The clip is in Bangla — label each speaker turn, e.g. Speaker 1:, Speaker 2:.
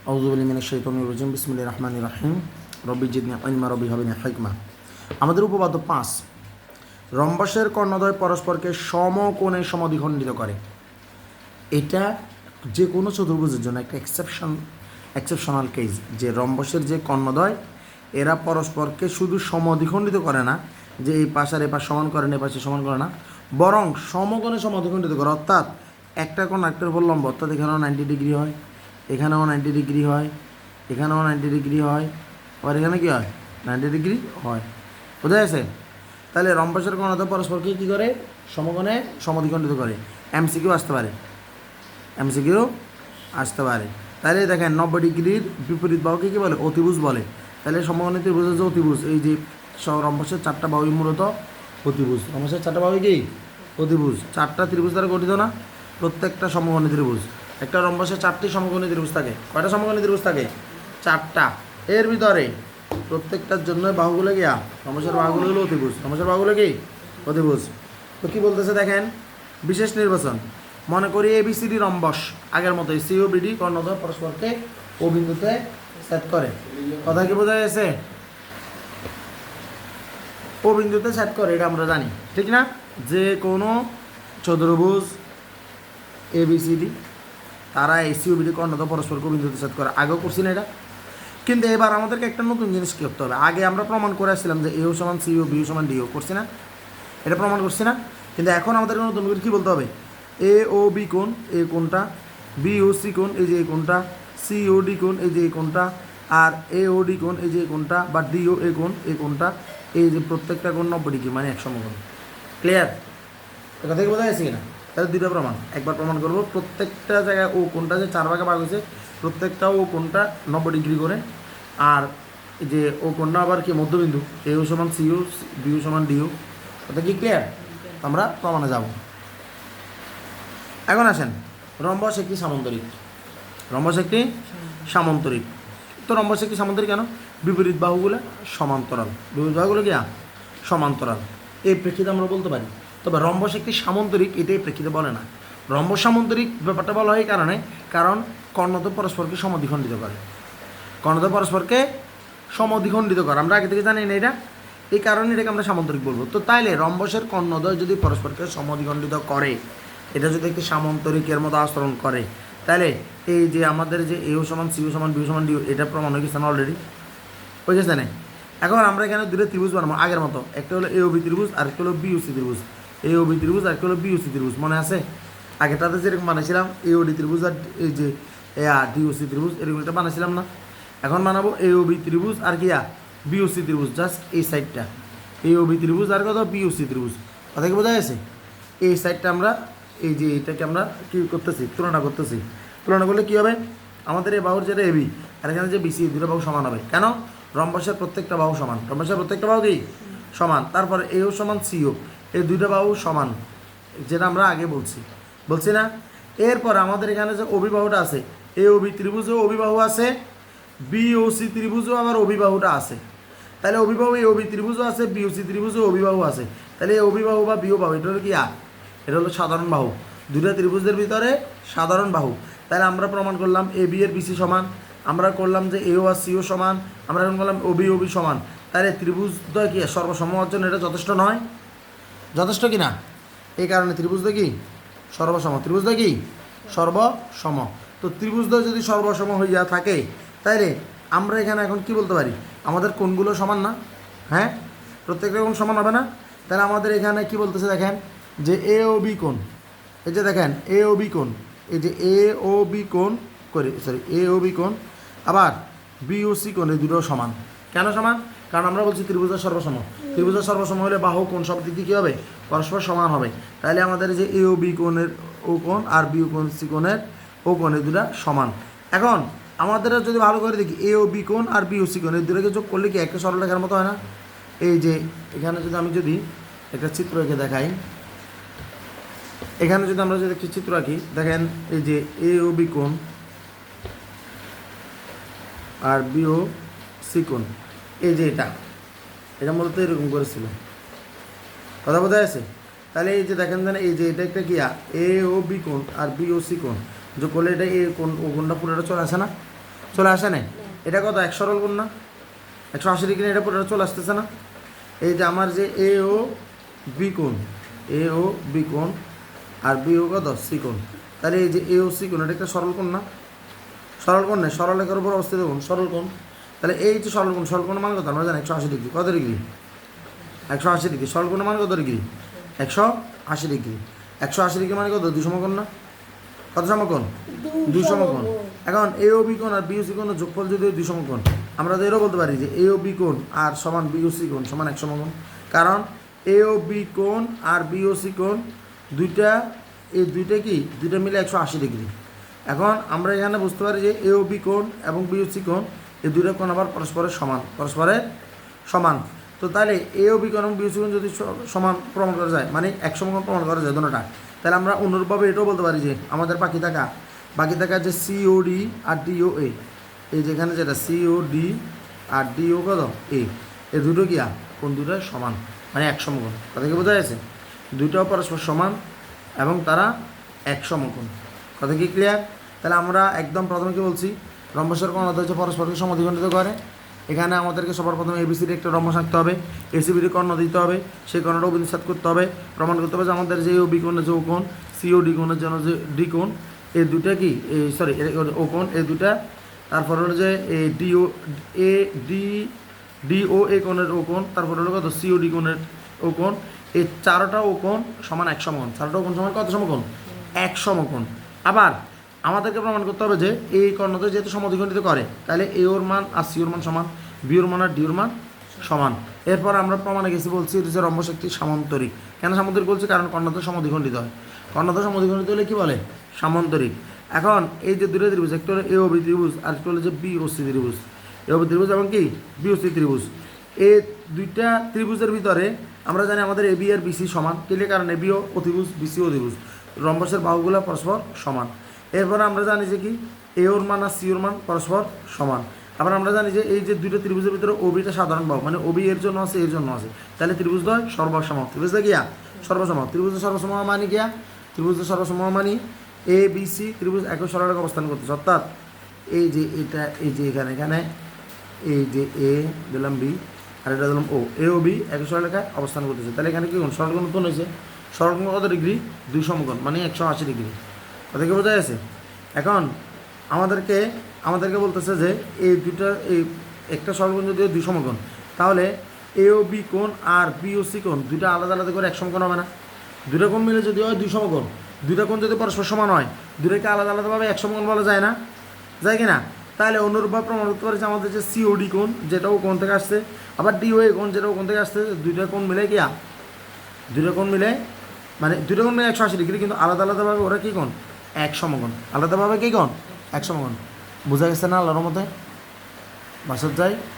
Speaker 1: আউযু বিল্লাহি মিনাশ শাইতানির রাজিম বিসমিল্লাহির রহমানির রহিম রব্বি জিদনি ইলমা রব্বি হাবনি হিকমা। আমাদের উপপাদ্য 5, রম্বসের কর্ণদ্বয় পরস্পরকে সমকোণে সমদ্বিখণ্ডিত করে। এটা যে কোনো চতুর্ভুজের জন্য একটা এক্সেপশনাল কেস, যে রম্বসের যে কর্ণদ্বয় এরা পরস্পরকে শুধু সমদ্বিখণ্ডিত করে না, যে এই পাশ আর এই পাশ সমান করে না, এই পাশে সমান করে না, বরং সমকোণে সমদ্বিখণ্ডিত করে। অর্থাৎ একটা কোণ একটার উপর লম্ব, অর্থাৎ এখানেও 90 ডিগ্রি হয়, এখানেও 90 ডিগ্রি হয়, এখানেও 90 ডিগ্রি হয়, আবার এখানে কী হয় 90 ডিগ্রি হয়। বোঝা গেছে? তাহলে রম্বসের কর্ণদ্বয় পরস্পরকে কী করে? সমকোণে সমদ্বিখণ্ডিত করে। এমসিকিউ আসতে পারে, এমসিকিউ আসতে পারে। তাহলে দেখেন 90 ডিগ্রির বিপরীত বাহুকে কী বলে? অতিভুজ বলে। তাহলে সমকোণী ত্রিভুজের যে অতিভুজ, এই যে রম্বসের 4টা বাহুই মূলত অতিভুজ। রম্বসের 4টা বাহুই কি? অতিভুজ। 4টা ত্রিভুজ দ্বারা গঠিত না? প্রত্যেকটা সমকোণী ত্রিভুজ। একটা রম্বসে 4টি সমকোণী ত্রিভুজ থাকে। কয়টা সমকোণী ত্রিভুজ থাকে? 4টা। এর ভিতরে প্রত্যেকটার জন্য বাহুগুলো গিয়া, রম্বসের বাহুগুলো হলো অতিভুজ। রম্বসের বাহুগুলো কি? অতিভুজ। তো কী বলতেছে দেখেন, বিশেষ নির্বাচন। মনে করি এবিসিডি রম্বস, আগের মতো সি ও বিডি কর্ণদ্বয় পরস্পরকে ও বিন্দুতে সেট করে। কথা কি বোঝা গেছে? ও বিন্দুতে সেট করে, এটা আমরা জানি, ঠিক না? যে কোনো চতুর্ভুজ এবিসিডি তারা এসি ও বিডি কর্ণদ্বয় পরস্পরকে ও বিন্দুতে সেট করে। আগেও করছি না এটা, কিন্তু এবার আমাদেরকে একটা নতুন জিনিস করতে হবে। আগে আমরা প্রমাণ করে আসছিলাম যে এও সমান সিও, বিও সমান ডিও, করছি না? এটা প্রমাণ করছি না? কিন্তু এখন আমাদেরকে নতুন করে কী বলতে হবে? এ ও বি কোণ, এ কোণটা, বি ও সি কোণ, এই যে এই কোণটা, সি ও ডি কোণ, এই যে এই কোণটা, আর এ ও ডি কোণ, এই যে এই কোণটা, বা ডি ও এ কোণ, এই কোণটা, এই যে প্রত্যেকটা কোণ 90 ডিগ্রি, মানে এক সমকোণ। ক্লিয়ার? এটা থেকে বোঝা গেছে কিনা? তাহলে দুটো প্রমাণ, একবার প্রমাণ করবো প্রত্যেকটা জায়গায় ও কোণটা যে 4 ভাগে ভাগ হয়েছে, প্রত্যেকটা ও কোণটা 90 ডিগ্রি করে, আর এই যে ও কোণটা আবার কি মধ্যবিন্দু, এও সমান সিও, বিও সমান ডিও। ওটা কি ক্লিয়ার? আমরা প্রমাণে যাব। এখন আসেন, রম্বস একটি সামান্তরিক। রম্বস একটি সামান্তরিক। তো রম্বস একটি সামান্তরিক কেন? বিপরীত বাহুগুলো সমান্তরাল। বিপরীত বাহুগুলো কি? সমান্তরাল। এই প্রেক্ষিতে আমরা বলতে পারি। তবে রম্বস একটি সামান্তরিক, এটাই প্রেক্ষিতে বলে না। রম্বস সামান্তরিক ব্যাপারটা বলা হয় এই কারণে, কারণ কর্ণদ্বয় পরস্পরকে সমদ্বিখণ্ডিত করে। কর্ণদ্বয় পরস্পরকে সমদ্বিখণ্ডিত করে, আমরা আগে থেকে জানি না এটা, এই কারণে এটাকে আমরা সামান্তরিক বলবো। তো তাইলে রম্বসের কর্ণদ্বয় যদি পরস্পরকে সমদ্বিখণ্ডিত করে, এটা যদি একটি সামান্তরিকের মতো আচরণ করে, তাহলে এই যে আমাদের যে এও সমান সিও সমান বিও সমান ডিও, এটা প্রমাণ হয়ে গেছে না অলরেডি? হয়ে গেছে না? এখন আমরা এখানে দুটো ত্রিভুজ বানাবো আগের মতো। একটা হলো এ ও বি ত্রিভুজ, আর একটা হলো বি ও সি ত্রিভুজ। এ ও বি ত্রিভুজ আর একটা হলো বি ও সি ত্রিভুজ, মনে আছে? আগেটাতে যেরকম বানাইছিলাম এ ও ডি ত্রিভুজ আর এই যে ডি ও সি ত্রিভুজ, এরকম একটা বানাইছিলাম না? এখন বানাবো এ ও বি ত্রিভুজ আর কি বি ও সি ত্রিভুজ, জাস্ট এই সাইডটা এ ও বি ত্রিভুজ আর কত বি ও সি ত্রিভুজ। কথা কি বোঝা গেছে? এই সাইডটা আমরা, এই যে এটাকে আমরা কী করতেছি? তুলনা করতেছি। তুলনা করলে কী হবে? আমাদের এই বাহুর যেটা এবি আর এখানে যে বিসি, দুটো বাহু সমান হবে। কেন? রম্বসের প্রত্যেকটা বাহু সমান। রম্বসের প্রত্যেকটা বাহু কি সমান? তারপরে এও সমান সিও, এই দুইটা বাহু সমান, যেটা আমরা আগে বলছি না? এরপর আমাদের এখানে যে অভিবাহুটা আছে, এ ও বি ত্রিভুজেও অভিবাহু আছে, বি ও সি ত্রিভুজেও আবার অভিবাহুটা আছে। তাহলে অভিবাহু এ ও বি ত্রিভুজও আছে, বি ও সি ত্রিভুজেও অভিবাহু আছে। তাহলে এই অভিবাহু বা বিও বাহু, এটা হলো কি এটা হলো সাধারণ বাহু। দুটো ত্রিভুজের ভিতরে সাধারণ বাহু। তাহলে আমরা প্রমাণ করলাম এ বি এর বিসি সমান, আমরা করলাম যে এও আর সিও সমান, আমরা এখন করলাম ওবি ওবি সমান। তাহলে ত্রিভুজদ্বয় কি সর্বসম হওয়ার জন্য এটা যথেষ্ট নয়? যথেষ্ট কি না? এই কারণে ত্রিভুজদ্বয় কি সর্বসম। ত্রিভুজদ্বয় কি সর্বসম। তো ত্রিভুজদ্বয় যদি সর্বসম হইয়া থাকে, তাইলে আমরা এখানে এখন কি বলতে পারি? আমাদের কোণগুলো সমান না? হ্যাঁ, প্রত্যেকটা কোণ সমান হবে না? তাহলে আমাদের এখানে কি বলতেছে দেখেন, যে এ ও বি কোণ, এই যে দেখেন এ ও বি কোণ, এই যে এ ও বি কোণ করে, সরি এ ও বি কোণ, আবার বি ও সি কোণ, এই দুটো সমান। কেন সমান? কারণ আমরা বলছি ত্রিভুজের সর্বসম। ত্রিভুজের সর্বসম হলে বাহু কোণ সব দিক দিয়ে কী হবে? পরস্পর সমান হবে। তাহলে আমাদের যে এ ও বি কোণের ও কোণ আর বি ও কোণ সি কোণের ও কোণ, এই দুটো সমান। এখন আমাদের যদি ভালো করে দেখি, এ ও বি কোণ আর বি ও সি কোণ, এই দুটোকে যোগ করলে কি একটা সরলরেখার মতো হয় না? এই যে এখানে যদি একটা চিত্র এঁকে দেখাই, এখানে যদি আমরা একটি চিত্র আঁকি, দেখেন এই যে এ ও বি কোণ আর বি ও সি কোণ, এই যে এটা মূলত এরকম করেছিল। কথা বোঝা আছে? তাহলে এই যে দেখেন এই যে এটা একটা কি এ ও বি কোণ আর বি ও সি কোণ যোগ করলে এটা এ কোণ ও কোণটা পুরোটা চলে আসে না? চলে আসে না? এটা কত? এক সরল কোণ না? 180 ডিগ্রি, এটা পুরো চলে আসতেছে না? এই যে আমার যে এ ও বি কোণ, এ ও বি কোণ আর বি ও কত? সি কোণ। তাহলে এই যে এ ও সি কোণ, এটা একটা সরল কোণ না? সরল কোণ নেই, সরল রেখার উপর অবস্থিত কোণ, সরল কোণ। তাহলে এই যে সরল কোণ মান কত? আমরা জানি 180 ডিগ্রি। কত ডিগ্রি? 180 ডিগ্রি। সরল কোণের মান কত ডিগ্রি? 180 ডিগ্রি। 180 ডিগ্রি মানে কত? 2 সমকোণ না? কত সমকোণ? 2 সমকোণ। এখন এ ও বি কোণ আর বি ও সি কোণের যোগফল যদি 2 সমকোণ, আমরা তো এরও বলতে পারি যে এ ও বি কোণ আর সমান বি ও সি কোণ সমান 1 সমকোণ। কারণ এ ও বি কোণ আর বি ও সি কোণ দুইটা, এই দুইটা কি? দুইটা মিলে 180 ডিগ্রি। এখন আমরা এখানে বুঝতে পারি যে এ ও বি কোণ এবং বি ও সি কোণ, এই দুইটা কোণ আবার পরস্পরের সমান, পরস্পরের সমান। তো তাহলে এ ও বি কোণ এবং বি ও সি কোণ যদি সমান প্রমাণ করা যায়, মানে 1 সমকোণ প্রমাণ করা যায় দুটোটা, তাহলে আমরা অনুরূপভাবে এটাও বলতে পারি যে আমাদের বাকি থাকা যে সিওডি আর ডিও এ, এই যেখানে যেটা সিওডি আর ডিও কত? এ, এই দুটো কি কোন দুটো সমান, মানে 1 সমকোণ। কথা কি বোঝা যাচ্ছে? দুইটাও পরস্পর সমান এবং তারা 1 সমকোণ। কথা কি ক্লিয়ার? তাহলে আমরা একদম প্রথমে কি বলছি? রম্বসের কোণ হচ্ছে পরস্পরকে সমদ্বিখণ্ডিত করে। এখানে আমাদেরকে সবার প্রথমে এবিসিডি একটা রম্বস আঁকতে হবে, এসিবিডি কর্ণ দিতে হবে, সেই কর্ণটা অভিনিষেধ করতে হবে, প্রমাণ করতে হবে যে আমাদের যে ও বি কোণের যে ও কোণ, সিও ডি কোণের জন্য যে ডি কোণ, এই দুটা কি সরি ও কোণ, এই দুটা। তারপর হলো যে ডিও এ ডিও এ কোণের ও কোণ, তারপর হলো কত? সিও ডি কোণের ও কোণ। এই চারোটা ও কোণ সমান 1 সমকোণ। চারোটা ও কোণ সমান কত সমকোণ? 1 সমকোণ। আবার আমাদেরকে প্রমাণ করতে হবে যে এই কর্ণতে যেহেতু সমদ্বিখণ্ডিত করে, তাহলে এ ওর মান আর সি ওর মান সমান, বি ওর মান আর ডি ওর মান সমান। এরপর আমরা প্রমাণে গেছি, বলছি যে রম্বস একটি সামান্তরিক। কেন সামান্তরিক বলছি? কারণ কর্ণতে সমদ্বিখণ্ডিত হয়। কর্ণতে সমদ্বিখণ্ডিত হলে কী বলে? সামান্তরিক। এখন এই যে দুটো ত্রিভুজ, একটা হলো এ ও বি ত্রিভুজ আর একটা হলো যে বি ও সি ত্রিভুজ। এ ও বি ত্রিভুজ এবং কি বি ও সি ত্রিভুজ, এই দুইটা ত্রিভুজের ভিতরে আমরা জানি আমাদের এ বি আর বিসি সমান। কেলে? কারণ এ বি ও অতিভুজ, বিসি অতিভুজ, রম্বসের বাহুগুলো পরস্পর সমান। এরপরে আমরা জানি যে কি এ ওর মান আর সি ওর মান পরস্পর সমান। আবার আমরা জানি যে এই যে দুটো ত্রিভুজের ভিতরে ওবিটা সাধারণ বাহু, মানে ওবি এর জন্য আছে, এর জন্য আছে, তাহলে ত্রিভুজদ্বয় সর্বসম। ত্রিভুজটা গিয়া সর্বসম। ত্রিভুজের সর্বসম মানে গিয়া, ত্রিভুজের সর্বসম মানে এ বি সি ত্রিভুজ একই সরলরেখায় অবস্থান করতেছে। অর্থাৎ এই যে এটা, এই যে এখানে এই যে এ দিলাম বি আর এটা দিলাম ও, এ ও বি একই সরলরেখায় অবস্থান করতেছে। তাহলে এখানে কি কোণ? সরলকোণ কোণ হয়েছে। সরলকোণ কত ডিগ্রি? 2 সমকোণ, মানে 180 ডিগ্রি। কথা কি বোঝা গেছে? এখন আমাদেরকে বলতেছে যে এই দুটা, এই একটা সরলকোণ যদি 2 সমকোণ, তাহলে এ ও বি কোণ আর বি ও সি কোণ দুইটা আলাদা আলাদা করে 1 সমকোণ হবে না? দুটা কোণ মিলে যদি হয় 2 সমকোণ, দুইটা কোণ যদি পরস্পর সমান হয়, দুটাকে আলাদা আলাদাভাবে 1 সমকোণ বলা যায় না? যায় কি না? তাহলে অনুরূপভাবে প্রমাণ করতে পারে যে আমাদের যে সিওডি কোণ, যেটা ও কোণ থেকে আসছে, আবার ডিও এ কোণ, যেটা ও কোণ থেকে আসছে, দুইটা কোণ মিলে কি দুইটা কোণ মিলে, মানে দুইটা কোণ মিলে 180 ডিগ্রি, কিন্তু আলাদা আলাদাভাবে ওরা কী কোণ? 1 সমকোণ। আলাদাভাবে কী কোণ? 1 সমকোণ। বোঝা গেছে না? আল্লাহর মতে বাসার যাই।